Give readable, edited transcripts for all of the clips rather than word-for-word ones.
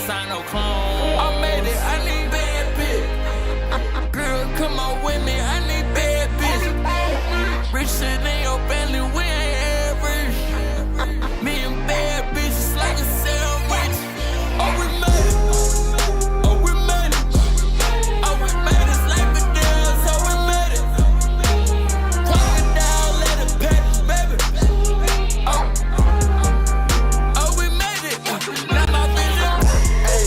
sign no clone. I made it, I need bad bitch. Girl, come on with me, I need bad bitch. Rich shit in your family, we ain't average. Me and bad bitches like a sandwich. Oh, we made it. Oh, we made it. Oh, we made it. Like a dance, so we made it. Talk it down, let it patch, baby. Oh, we made it. Now my vision. Hey,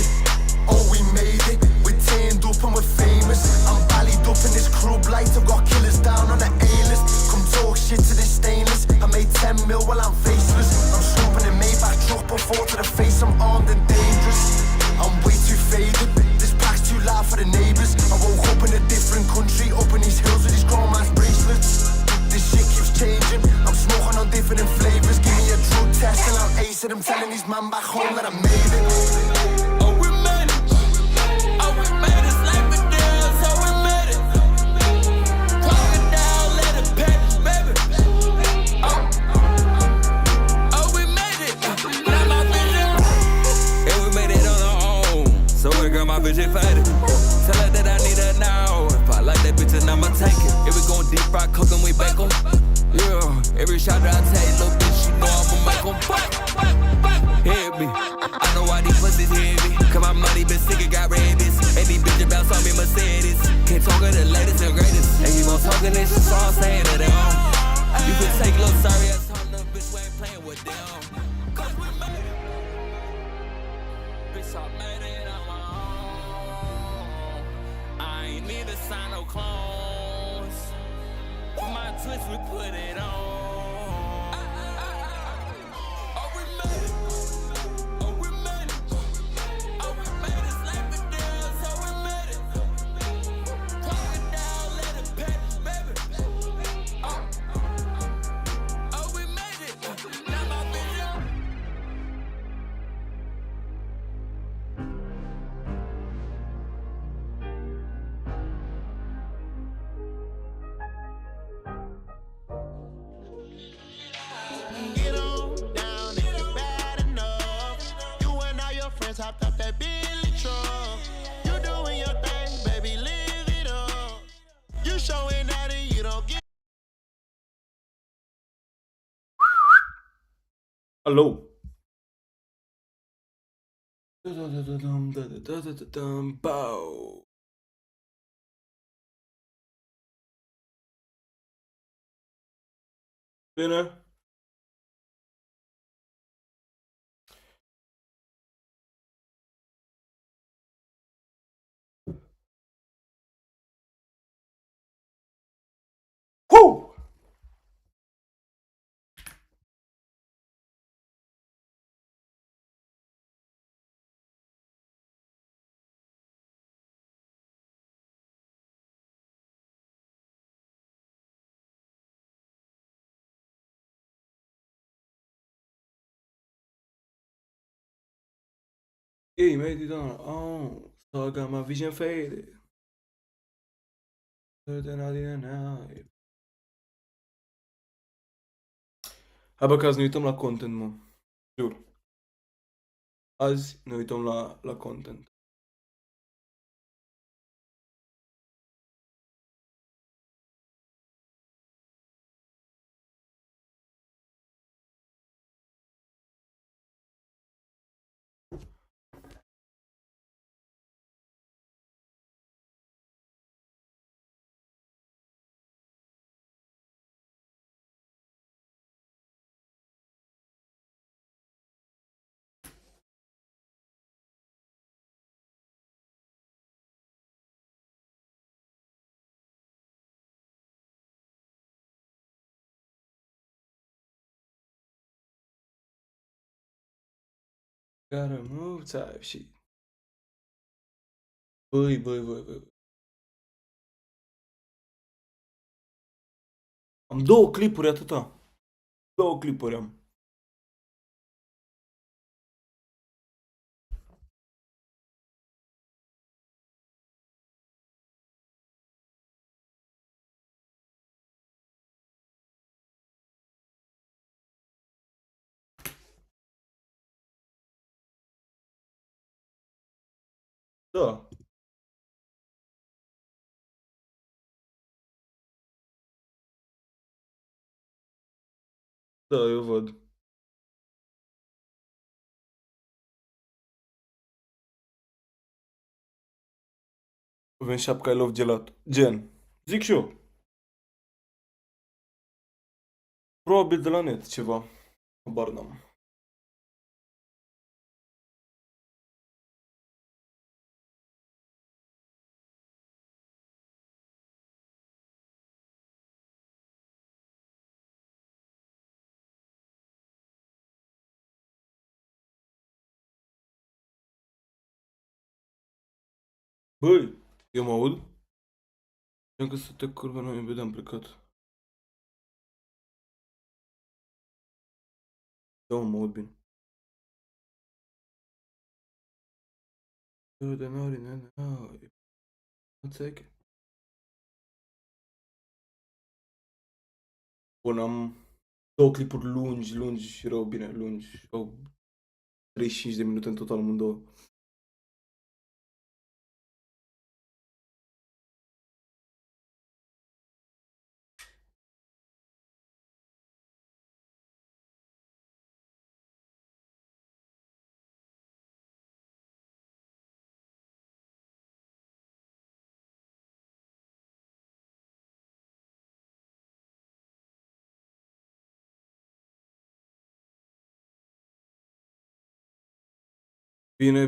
oh, we made it. We're tanned up and we're famous. I'm ballied up in this club light. I've got killers down on the A-list. Come talk shit to this stainless. I made 10 mil while I'm faceless. I'm slumping in Maybach truck before to the face. I'm armed and dangerous. I'm way too faded. This pack's too loud for the neighbours. I woke up in a different country, up in these hills with these grown man's bracelets. This shit keeps changing. I'm smoking on different flavours. Give me a drug test and I'll ace it. I'm telling these man back home that I made it. Oh, we made it. Oh, we made it. Like a dance, so we made it. Talk it down, let it patch, baby. Oh, we made it. Now my vision. And we made it on our own. So we got my vision faded. Tell her that I need her now. If I like that bitch, then I'ma take it. If we gon' deep fry, cook 'em, we bake 'em. Yeah, every shot that I take, little bitch, you know I'ma make 'em. Hit me. I know why these pussies heavy. Cause my money been sick, it got rabies. And these bitches bounce on me Mercedes. Can't talk of the latest and greatest. And keep on talking this shit, so I'm saying that they on. You can take a little sorry ass home, little bitch, we ain't playing with them. Cause we made it. Bitch, I made it on my own. I ain't need to sign no clones. For my twist, we put it on. Oh, we made it. Oh, we made it. Oh, we made it. Like a dance, so we made it. Talk it down, let it patch, baby. Oh, we made it. Now my vision. Get on down if you're bad enough. You and all your friends hopped off that Billy truck. You doing your thing, baby, live it up. You showing that and you don't get. Hello. Bow. Bine. Woo! Hey, made it on. Oh, so I got my vision faded. Then I didn't know. Hai bă, că azi ne uităm la content, mă. Jur. Azi ne uităm la content. Gotta move type shit. Băi. Am 2 clipuri atâta. 2 clipuri am. Da. Da, eu văd. Avem șapca I love gelato. Gen. Zic și eu. Probabil de la net ceva. Habar n-am. Băi, eu mă aud? Cred că să te curve, noi imediat am plecat. Da, mă aud bine. De nori, înțeleg. Bun, am două clipuri lungi și rău, bine, lungi. Au 35 de minute în total amândouă. Bine.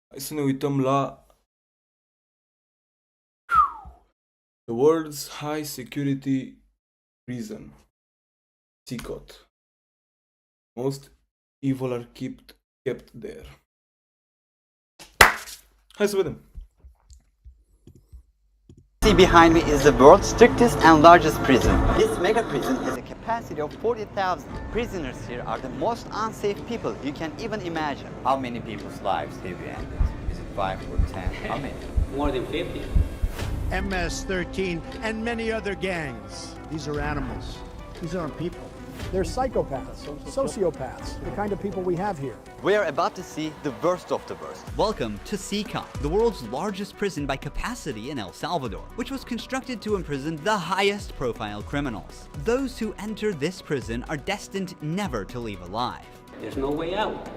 Hai să ne uităm la The World's High Security Prison. cică. Most evil are kept there. Hai să vedem. See behind me is the world's strictest and largest prison. This mega prison has a capacity of 40,000. Prisoners here are the most unsafe people you can even imagine. How many people's lives have you ended? Is it 5 or 10? How many? More than 50. MS-13 and many other gangs. These are animals. These aren't people. They're psychopaths, sociopaths, the kind of people we have here. We are about to see the worst of the worst. Welcome to cică, the world's largest prison by capacity in El Salvador, which was constructed to imprison the highest profile criminals. Those who enter this prison are destined never to leave alive. There's no way out.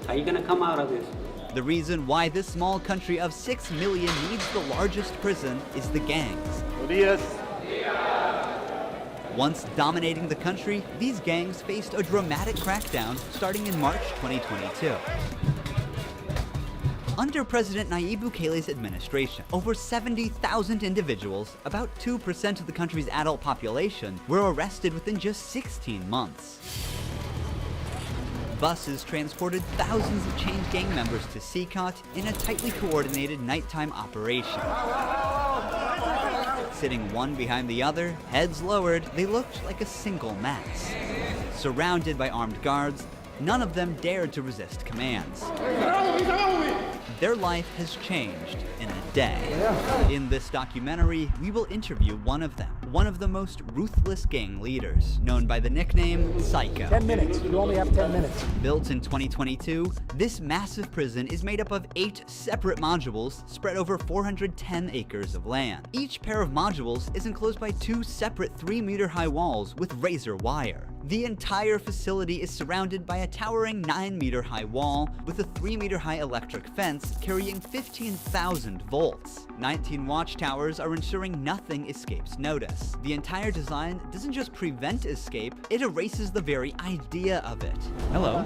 How are you gonna come out of this? The reason why this small country of 6 million needs the largest prison is the gangs. Once dominating the country, these gangs faced a dramatic crackdown starting in March 2022. Under President Nayib Bukele's administration, over 70,000 individuals, about 2% of the country's adult population, were arrested within just 16 months. Buses transported thousands of chained gang members to cică in a tightly coordinated nighttime operation. Sitting one behind the other, heads lowered, they looked like a single mass. Surrounded by armed guards, none of them dared to resist commands. Their life has changed in a day. In this documentary, we will interview one of them, one of the most ruthless gang leaders, known by the nickname Cică. 10 minutes. You only have 10 minutes. Built in 2022, this massive prison is made up of 8 separate modules spread over 410 acres of land. Each pair of modules is enclosed by 2 separate 3-meter-high walls with razor wire. The entire facility is surrounded by a towering 9-meter-high wall with a 3-meter-high electric fence carrying 15,000 volts. 19 watchtowers are ensuring nothing escapes notice. The entire design doesn't just prevent escape, it erases the very idea of it. Hello.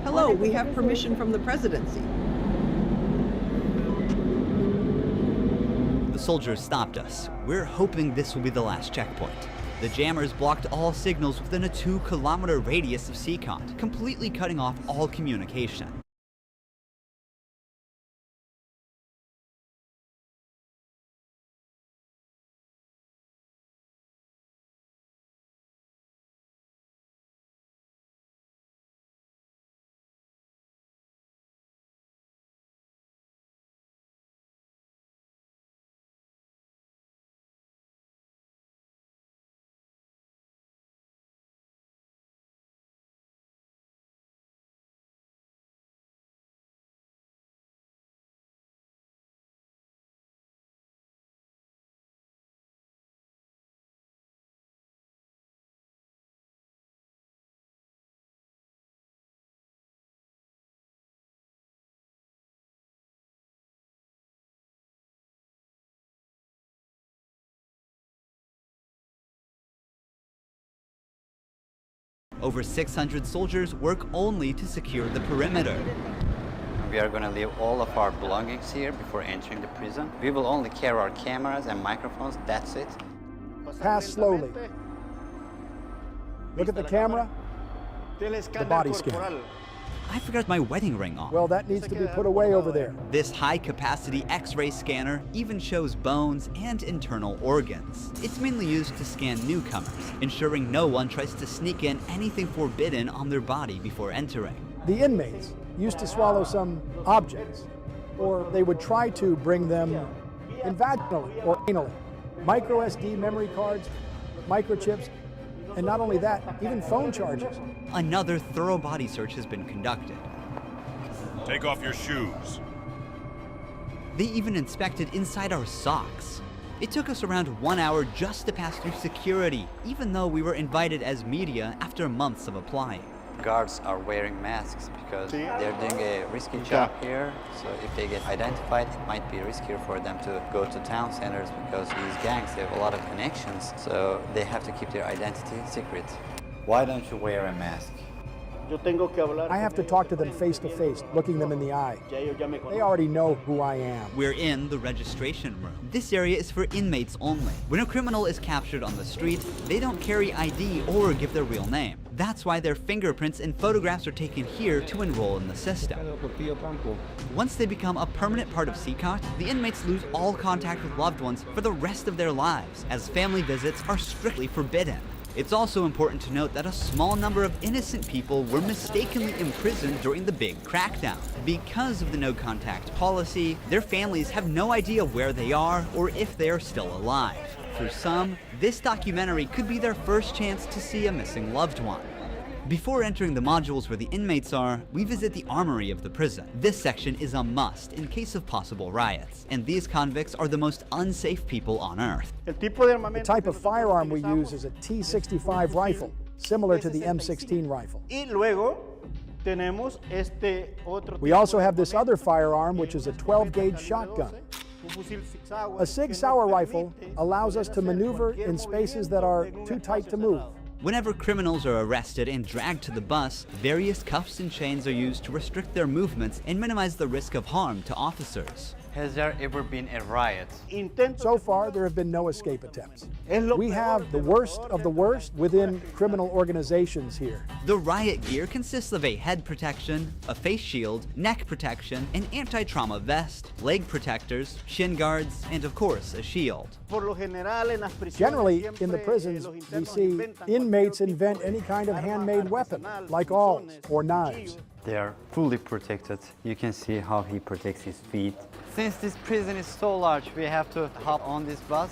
Hello, we have permission from the presidency. The soldiers stopped us. We're hoping this will be the last checkpoint. The jammers blocked all signals within a 2-kilometer radius of cică, completely cutting off all communication. Over 600 soldiers work only to secure the perimeter. We are going to leave all of our belongings here before entering the prison. We will only carry our cameras and microphones, that's it. Pass slowly. Look at the camera. The body scan. I forgot my wedding ring on. Well, that needs to be put away over there. This high-capacity X-ray scanner even shows bones and internal organs. It's mainly used to scan newcomers, ensuring no one tries to sneak in anything forbidden on their body before entering. The inmates used to swallow some objects, or they would try to bring them in vaginally or anally. Micro SD memory cards, microchips, and not only that, even phone chargers. Another thorough body search has been conducted. Take off your shoes. They even inspected inside our socks. It took us around 1 hour just to pass through security, even though we were invited as media after months of applying. Guards are wearing masks because they're doing a risky job here. So if they get identified, it might be riskier for them to go to town centers because these gangs have a lot of connections. So they have to keep their identity secret. Why don't you wear a mask? I have to talk to them face to face, looking them in the eye. They already know who I am. We're in the registration room. This area is for inmates only. When a criminal is captured on the street, they don't carry ID or give their real name. That's why their fingerprints and photographs are taken here to enroll in the system. Once they become a permanent part of CCOT, the inmates lose all contact with loved ones for the rest of their lives, as family visits are strictly forbidden. It's also important to note that a small number of innocent people were mistakenly imprisoned during the big crackdown. Because of the no-contact policy, their families have no idea where they are or if they are still alive. For some, this documentary could be their first chance to see a missing loved one. Before entering the modules where the inmates are, we visit the armory of the prison. This section is a must in case of possible riots, and these convicts are the most unsafe people on earth. The type of firearm we use is a T65 rifle, similar to the M16 rifle. We also have this other firearm, which is a 12-gauge shotgun. A Sig Sauer rifle allows us to maneuver in spaces that are too tight to move. Whenever criminals are arrested and dragged to the bus, various cuffs and chains are used to restrict their movements and minimize the risk of harm to officers. Has there ever been a riot? So far, there have been no escape attempts. We have the worst of the worst within criminal organizations here. The riot gear consists of a head protection, a face shield, neck protection, an anti-trauma vest, leg protectors, shin guards, and of course, a shield. Generally, in the prisons, we see inmates invent any kind of handmade weapon, like awls or knives. They are fully protected. You can see how he protects his feet. Since this prison is so large, we have to hop on this bus.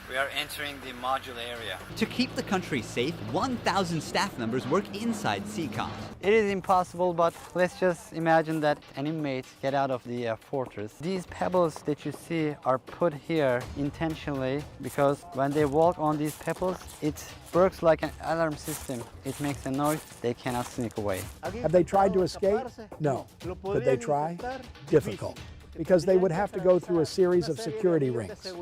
We are entering the module area. To keep the country safe, 1,000 staff members work inside CCOT. It is impossible, but let's just imagine that an inmate get out of the fortress. These pebbles that you see are put here intentionally because when they walk on these pebbles, it works like an alarm system. It makes a noise, they cannot sneak away. Have they tried to escape? No. Could they try? Difficult, because they would have to go through a series of security rings.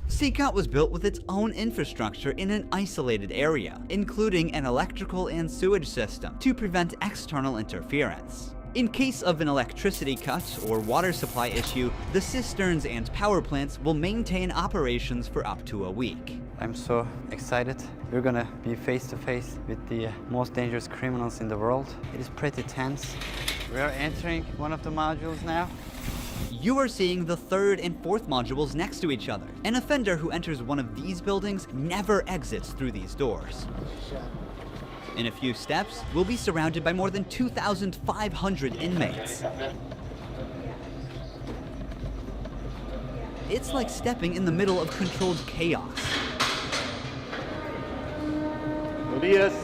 CCOT was built with its own infrastructure in an isolated area, including an electrical and sewage system to prevent external interference. In case of an electricity cut or water supply issue, the cisterns and power plants will maintain operations for up to a week. I'm so excited. We're gonna be face to face with the most dangerous criminals in the world. It is pretty tense. We are entering one of the modules now. You are seeing the third and fourth modules next to each other. An offender who enters one of these buildings never exits through these doors. In a few steps, we'll be surrounded by more than 2,500 inmates. It's like stepping in the middle of controlled chaos. This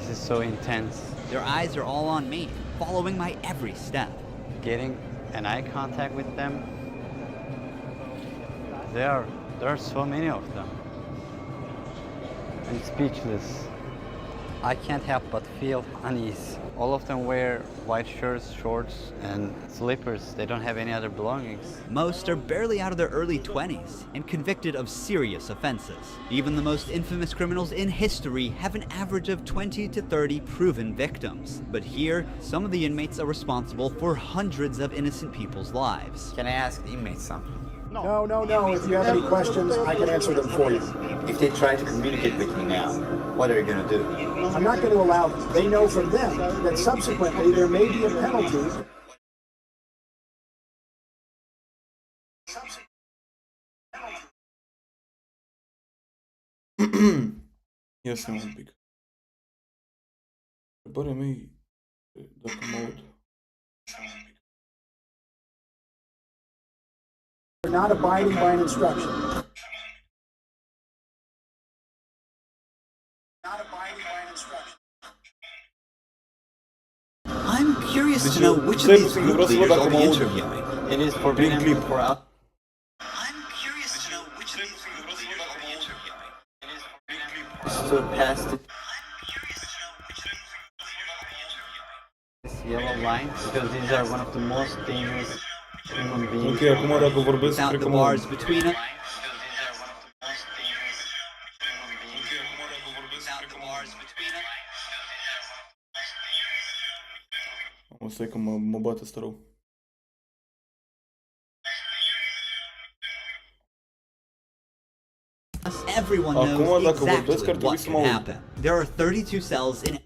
is so intense. Their eyes are all on me, following my every step. Getting an eye contact with them. There are so many of them. I'm speechless. I can't help but feel unease. All of them wear white shirts, shorts, and slippers. They don't have any other belongings. Most are barely out of their early 20s and convicted of serious offenses. Even the most infamous criminals in history have an average of 20 to 30 proven victims. But here, some of the inmates are responsible for hundreds of innocent people's lives. Can I ask the inmates something? No. If you have any questions, I can answer them for you. If they try to communicate with me now, what are you going to do? I'm not going to allow them. They know from them that subsequently there may be a penalty. Ia să un pic. Întrebarea mea e dacă mă aud. They're not abiding by an instruction. I'm curious to know which of these group leaders I'll be interviewing. It is forbidden for us. I'm curious to know which of these group leaders I'll be interviewing. To pass this yellow line because these are one of the most dangerous human beings. Ok, acum dacă vorbesc, Without cred the că mă bars aud. between us. O stai că mă bate ăsta rău. Everyone Acum, knows dacă vorbesc, exactly ar trebui what să can mă aud. happen. There are 32 cells in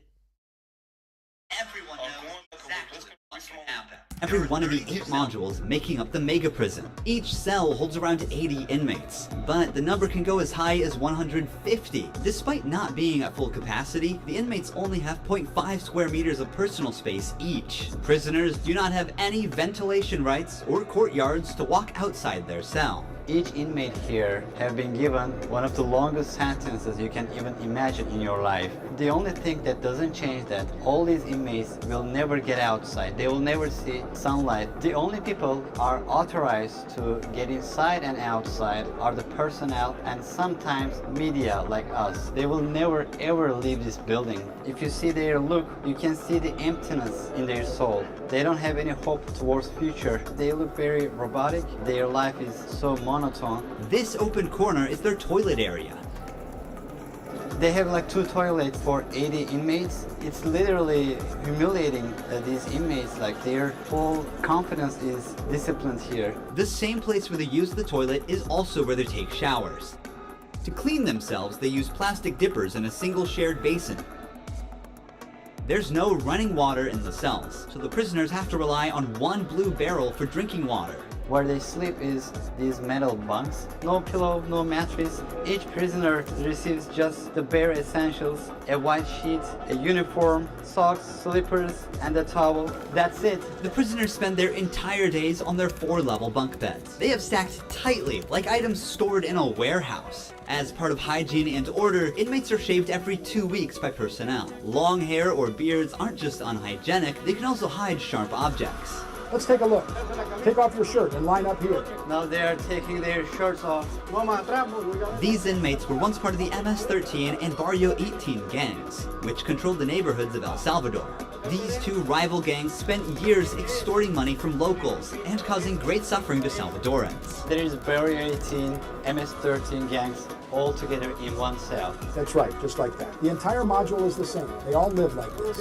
every one of the 8 modules making up the mega prison. Each cell holds around 80 inmates, but the number can go as high as 150. Despite not being at full capacity, the inmates only have 0.5 square meters of personal space each. Prisoners do not have any ventilation rights or courtyards to walk outside their cell. Each inmate here have been given one of the longest sentences you can even imagine in your life. The only thing that doesn't change that all these inmates will never get outside. They will never see sunlight. The only people are authorized to get inside and outside are the personnel and sometimes media like us. They will never ever leave this building. If you see their look, you can see the emptiness in their soul. They don't have any hope towards future. They look very robotic. Their life is so monotone. This open corner is their toilet area. They have like 2 toilets for 80 inmates. It's literally humiliating these inmates, like their whole confidence is disciplined here. The same place where they use the toilet is also where they take showers. To clean themselves, they use plastic dippers in a single shared basin. There's no running water in the cells, so the prisoners have to rely on one blue barrel for drinking water. Where they sleep is these metal bunks. No pillow, no mattress. Each prisoner receives just the bare essentials: a white sheet, a uniform, socks, slippers, and a towel. That's it. The prisoners spend their entire days on their 4-level bunk beds. They have stacked tightly, like items stored in a warehouse. As part of hygiene and order, inmates are shaved every 2 weeks by personnel. Long hair or beards aren't just unhygienic, they can also hide sharp objects. Let's take a look. Take off your shirt and line up here. Now they are taking their shirts off. These inmates were once part of the MS-13 and Barrio 18 gangs, which controlled the neighborhoods of El Salvador. These 2 rival gangs spent years extorting money from locals and causing great suffering to Salvadorans. There is Barrio 18, MS-13 gangs, all together in one cell. That's right, just like that. The entire module is the same. They all live like this.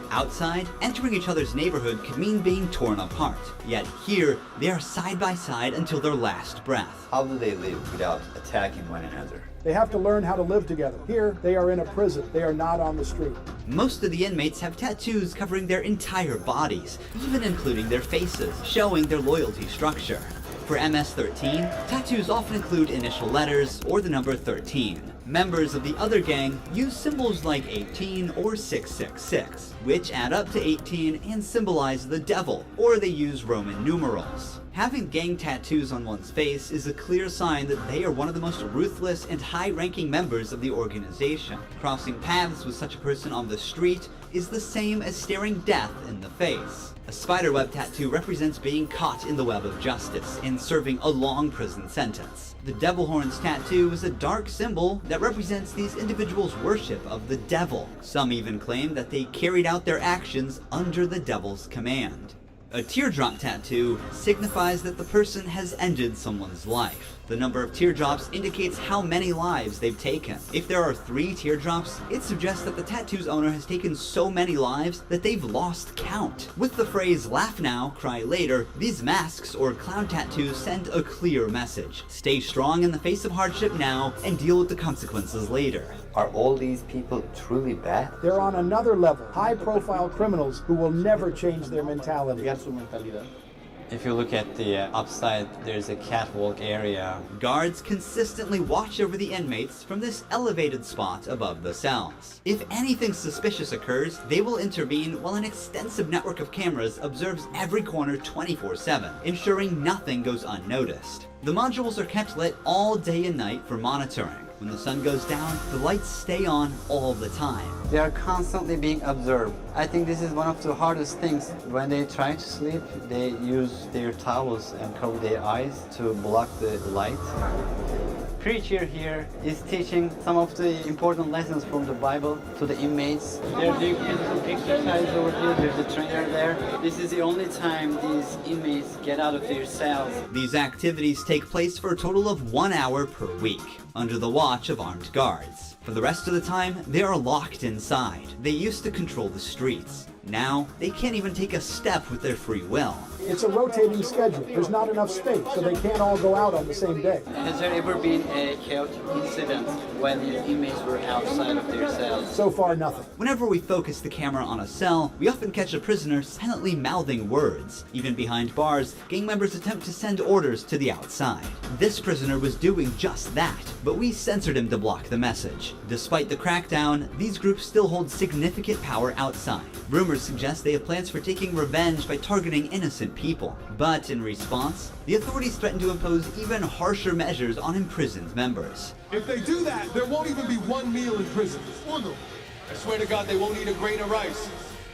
Outside, entering each other's neighborhood could mean being torn apart. Yet here, they are side by side until their last breath. How do they live without attacking one another? They have to learn how to live together. Here, they are in a prison. They are not on the street. Most of the inmates have tattoos covering their entire bodies, even including their faces, showing their loyalty structure. For MS-13, tattoos often include initial letters or the number 13. Members of the other gang use symbols like 18 or 666, which add up to 18 and symbolize the devil, or they use Roman numerals. Having gang tattoos on one's face is a clear sign that they are one of the most ruthless and high-ranking members of the organization. Crossing paths with such a person on the street is the same as staring death in the face. A spiderweb tattoo represents being caught in the web of justice and serving a long prison sentence. The devil horns tattoo is a dark symbol that represents these individuals' worship of the devil. Some even claim that they carried out their actions under the devil's command. A teardrop tattoo signifies that the person has ended someone's life. The number of teardrops indicates how many lives they've taken. If there are 3 teardrops, it suggests that the tattoo's owner has taken so many lives that they've lost count. With the phrase "laugh now, cry later," these masks or clown tattoos send a clear message. Stay strong in the face of hardship now and deal with the consequences later. Are all these people truly bad? They're on another level, high-profile criminals who will never change their mentality. If you look at the upside, there's a catwalk area. Guards consistently watch over the inmates from this elevated spot above the cells. If anything suspicious occurs, they will intervene while an extensive network of cameras observes every corner 24/7, ensuring nothing goes unnoticed. The modules are kept lit all day and night for monitoring. When the sun goes down, the lights stay on all the time. They are constantly being observed. I think this is one of the hardest things. When they try to sleep, they use their towels and cover their eyes to block the light. Preacher here is teaching some of the important lessons from the Bible to the inmates. They're doing physical exercise over here. There's a trainer there. This is the only time these inmates get out of their cells. These activities take place for a total of 1 hour per week, under the watch of armed guards. For the rest of the time, they are locked inside. They used to control the streets. Now, they can't even take a step with their free will. It's a rotating schedule. There's not enough space, so they can't all go out on the same day. Has there ever been a chaotic incident when the inmates were outside of their cells? So far, nothing. Whenever we focus the camera on a cell, we often catch a prisoner silently mouthing words. Even behind bars, gang members attempt to send orders to the outside. This prisoner was doing just that, but we censored him to block the message. Despite the crackdown, these groups still hold significant power outside. Rumors suggest they have plans for taking revenge by targeting innocent people. But in response, the authorities threaten to impose even harsher measures on imprisoned members. If they do that, there won't even be one meal in prison. Uno. I swear to God, they won't eat a grain of rice.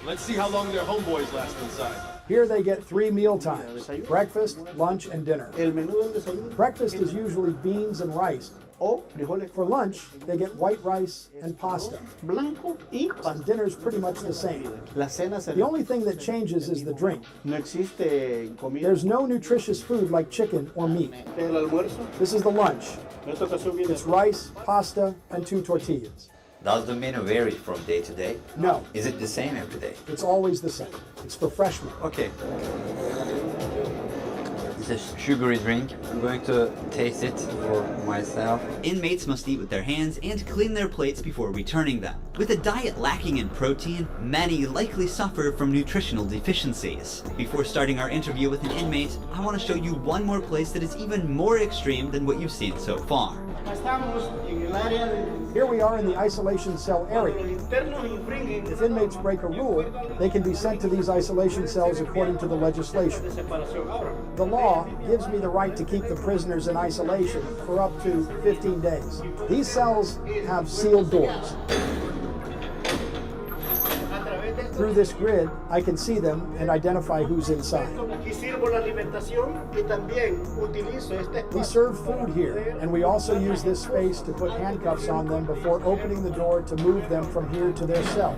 Let's see how long their homeboys last inside. Here they get 3 meal times: breakfast, lunch, and dinner. Breakfast is usually beans and rice. For lunch, they get white rice and pasta. And dinner's pretty much the same. The only thing that changes is the drink. There's no nutritious food like chicken or meat. This is the lunch. It's rice, pasta, and 2 tortillas. Does the menu vary from day to day? No. Is it the same every day? It's always the same. It's for freshmen. Okay. It's a sugary drink. I'm going to taste it for myself. Inmates must eat with their hands and clean their plates before returning them. With a diet lacking in protein, many likely suffer from nutritional deficiencies. Before starting our interview with an inmate, I want to show you one more place that is even more extreme than what you've seen so far. Here we are in the isolation cell area. If inmates break a rule, they can be sent to these isolation cells according to the legislation. The law gives me the right to keep the prisoners in isolation for up to 15 days. These cells have sealed doors. Through this grid, I can see them and identify who's inside. We serve food here, and we also use this space to put handcuffs on them before opening the door to move them from here to their cell.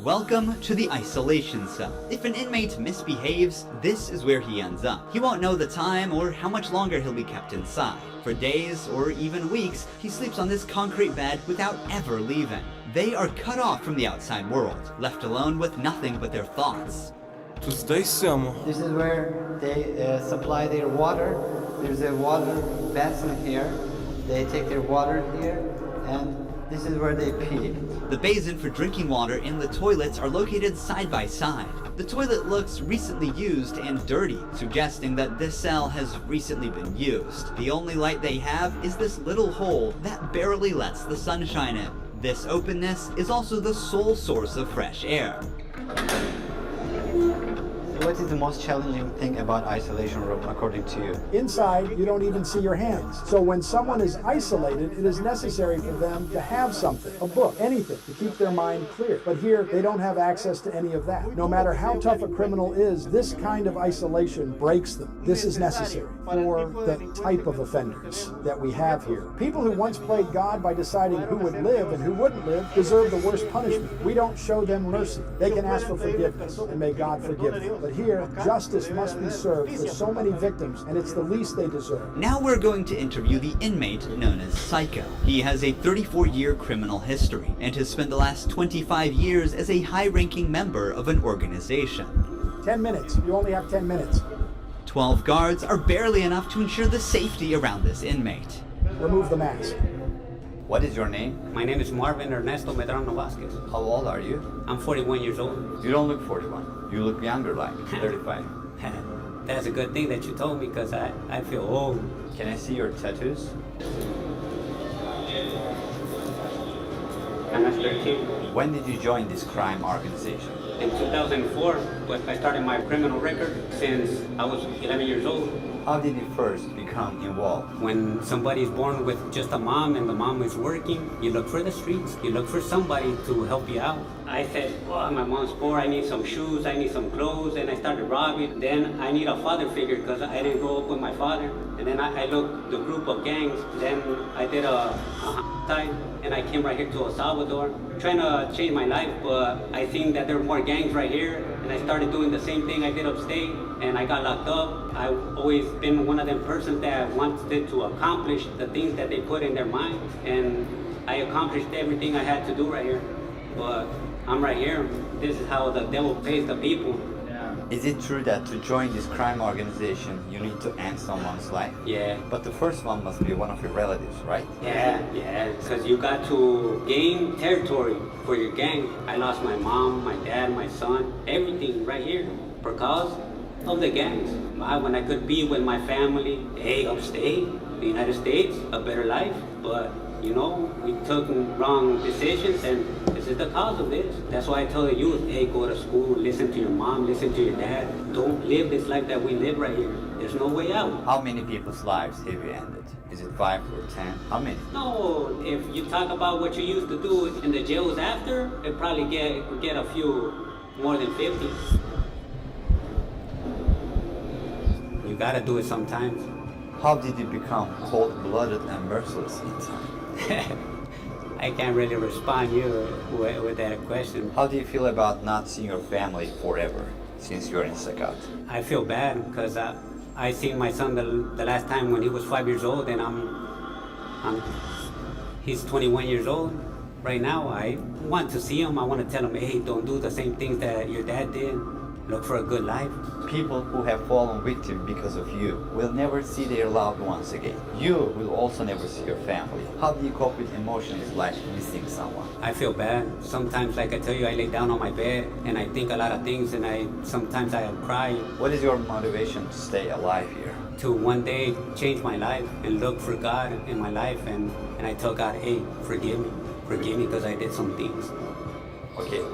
Welcome to the isolation cell. If an inmate misbehaves, this is where he ends up. He won't know the time or how much longer he'll be kept inside. For days or even weeks, he sleeps on this concrete bed without ever leaving. They are cut off from the outside world, left alone with nothing but their thoughts. Tu-ți dai seama. This is where they supply their water. There's a water basin here. They take their water here, and this is where they pee. The basin for drinking water and the toilets are located side by side. The toilet looks recently used and dirty, suggesting that this cell has recently been used. The only light they have is this little hole that barely lets the sun shine in. This openness is also the sole source of fresh air. What is the most challenging thing about isolation room according to you? Inside, you don't even see your hands. So when someone is isolated, it is necessary for them to have something, a book, anything, to keep their mind clear. But here, they don't have access to any of that. No matter how tough a criminal is, this kind of isolation breaks them. This is necessary for the type of offenders that we have here. People who once played God by deciding who would live and who wouldn't live deserve the worst punishment. We don't show them mercy. They can ask for forgiveness, and may God forgive them. But here, justice must be served for so many victims, and it's the least they deserve. Now we're going to interview the inmate known as Cică. He has a 34-year criminal history and has spent the last 25 years as a high-ranking member of an organization. 10 minutes. You only have 10 minutes. 12 guards are barely enough to ensure the safety around this inmate. Remove the mask. What is your name? My name is Marvin Ernesto Medrano Vasquez. How old are you? I'm 41 years old. You don't look 41. You look younger, like 35. That's a good thing that you told me because I feel old. Can I see your tattoos? I'm 13. When did you join this crime organization? In 2004, but I started my criminal record since I was 11 years old. How did you first become involved? When somebody's born with just a mom and the mom is working, you look for the streets. You look for somebody to help you out. I said, well, my mom's poor, I need some shoes, I need some clothes, and I started robbing. Then I need a father figure because I didn't grow up with my father. And then I looked the group of gangs. Then I did a time, and I came right here to El Salvador, trying to change my life, but I think that there are more gangs right here, and I started doing the same thing I did upstate, and I got locked up. I've always been one of them persons that wanted to accomplish the things that they put in their mind, and I accomplished everything I had to do right here. But I'm right here. This is how the devil pays the people. Is it true that to join this crime organization, you need to end someone's life? Yeah. But the first one must be one of your relatives, right? Yeah, because you got to gain territory for your gang. I lost my mom, my dad, my son, everything right here because of the gangs. When I could be with my family, upstate, the United States, a better life, but you know, we took wrong decisions, and this is the cause of this. That's why I tell the youth, go to school, listen to your mom, listen to your dad. Don't live this life that we live right here. There's no way out. How many people's lives have you ended? Is it 5 or 10? How many? No, if you talk about what you used to do in the jails after, it probably get a few more than 50. You gotta do it sometimes. How did you become cold-blooded and merciless in time? I can't really respond you with that question. How do you feel about not seeing your family forever since you're in Sakat? I feel bad because I seen my son the last time when he was 5 years old, and he's 21 years old right now. I want to see him. I want to tell him, hey, don't do the same things that your dad did. Look for a good life. People who have fallen victim because of you will never see their loved ones again. You will also never see your family. How do you cope with emotions like missing someone? I feel bad. Sometimes, like I tell you, I lay down on my bed and I think a lot of things, and sometimes I cry. What is your motivation to stay alive here? To one day change my life and look for God in my life, and I tell God, hey, forgive me because I did some things. Okay.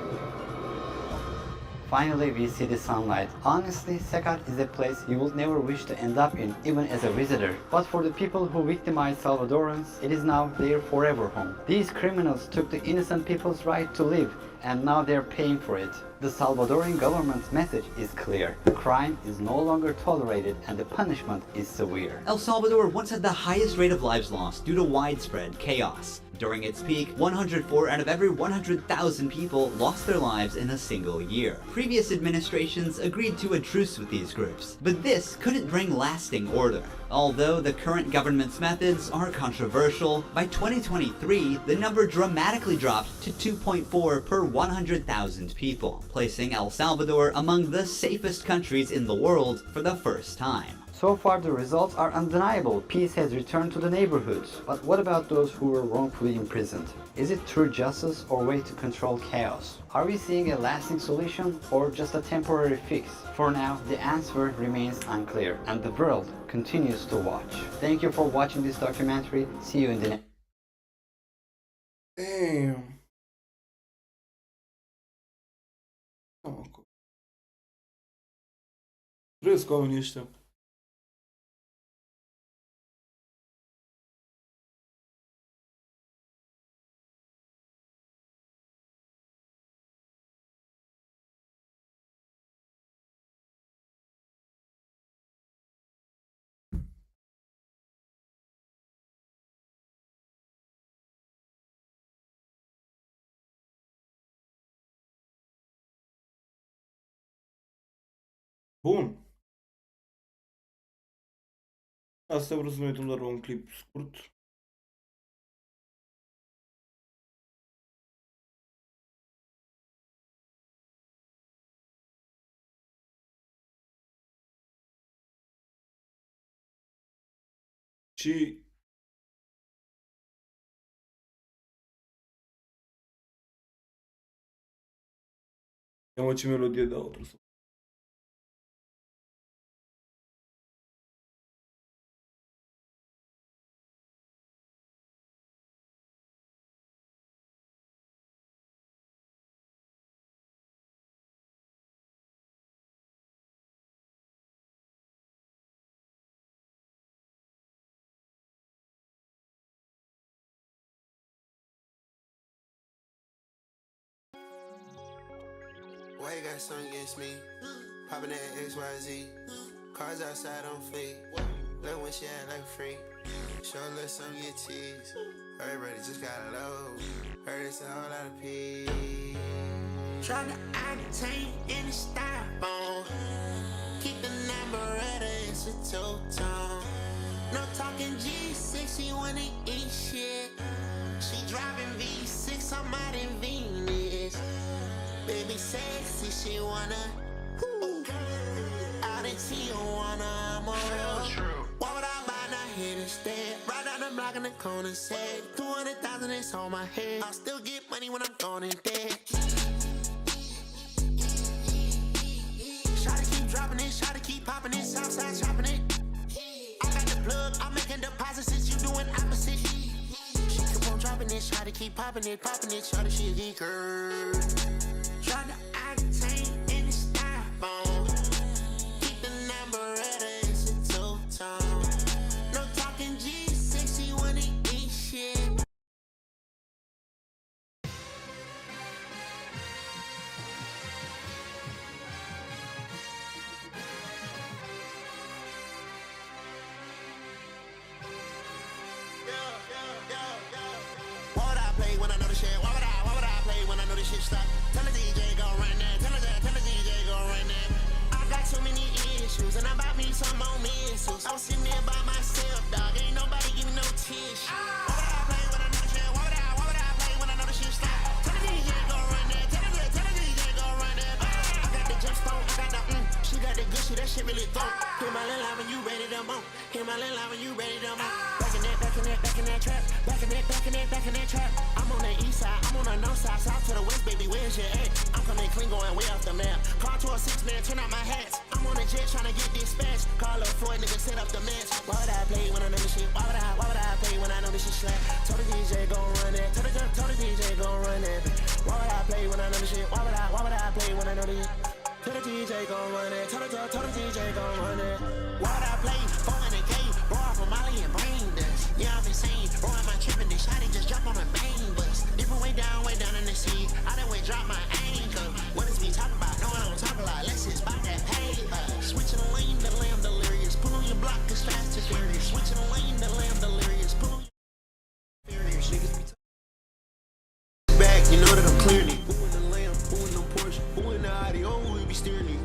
Finally, we see the sunlight. Honestly, Sakat is a place you would never wish to end up in, even as a visitor. But for the people who victimized Salvadorans, it is now their forever home. These criminals took the innocent people's right to live, and now they're paying for it. The Salvadoran government's message is clear. Crime is no longer tolerated, and the punishment is severe. El Salvador once had the highest rate of lives lost due to widespread chaos. During its peak, 104 out of every 100,000 people lost their lives in a single year. Previous administrations agreed to a truce with these groups, but this couldn't bring lasting order. Although the current government's methods are controversial, by 2023, the number dramatically dropped to 2.4 per 100,000 people, placing El Salvador among the safest countries in the world for the first time. So far, the results are undeniable. Peace has returned to the neighborhoods. But what about those who were wrongfully imprisoned? Is it true justice or way to control chaos? Are we seeing a lasting solution or just a temporary fix? For now, the answer remains unclear, and the world continues to watch. Thank you for watching this documentary. See you in the next. Damn. Oh, Trăiesc oamenii ăștia. Bun. Asta vreau să ne uităm doar la un clip scurt. Și ia-mă ce melodie de outro. Why you got something against me? Popping that XYZ. Cars outside on fleek. Love when she act like free. Show a little something get teased. Everybody just got low. Heard it's a whole lot of peace. Try to octane in the styrofoam. Keep the number at it's a two-tone. No talking G6, she wanna eat shit. She driving V6, I'm out in Venus. Baby sexy, she wanna out in Tijuana, I'm a real. Why would I buy not here instead? Right down the block in the corner, said 200,000 is on my head. I'll still get money when I'm gone and dead. Shawty keep dropping it, shawty keep popping it, Southside chopping it. I got the plug, I'm making deposits since you doing opposite. She keep on dropping it, shawty keep popping it, shawty she a geeker. Try to octane in the styrofoam. Keep the number at it's a two-tone. No talking G6, she wanna eat shit. Why would I play when I know the shit? Why would I play when I know the shit stop? Tell the DJ go run that. Tell the DJ go run that. I got too many issues and I bought me some more missiles. I was sitting there by myself, dog. Ain't nobody give me no tissue. Why would I play when I know the shit? Why would I play when I know the shit stop? Tell the DJ go run that. Tell the DJ go run that. I got the jump stone. I got the She got the good shit. That shit really throw. Hear my little line when you ready to move. Hear my little line when you ready to move. Back in that trap. Back in that trap. I'm on the east side, I'm on the north side, south to the west, baby, where's your at? I'm coming clean, going way off the map. Car to a 6-man, turn out my hats. I'm on a jet trying to get dispatched. Call up Floyd, nigga, set up the match. Why would I play when I know this shit? Why would I play when I know this shit slap? Told the DJ gon' run that. Told the DJ gon' run that. Why would I play when I know this shit? Why would I play when I know this? Tell the DJ gon' run that. Tell the DJ gon' run that. Why would I play? Four in the gate, bro, off of Molly and brain dust. Yeah, I'm insane. Bro, am I tripping? This shotty just drop on a bang bus. Different way down in the sea. I done way drop my anchor. What is me talking about? No, I don't talk a lot. Less is about that paper. Switching the lane, the lamb delirious. Pull on your block as fast as furious. Switching the lane, the lamb delirious. Pull on your furious. Niggas be back, you know that I'm clearly. Who in the lamb? Who in the Porsche? Who in the Audi? Oh, we be steering you.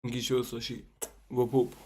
Închid și eu să și vă pup.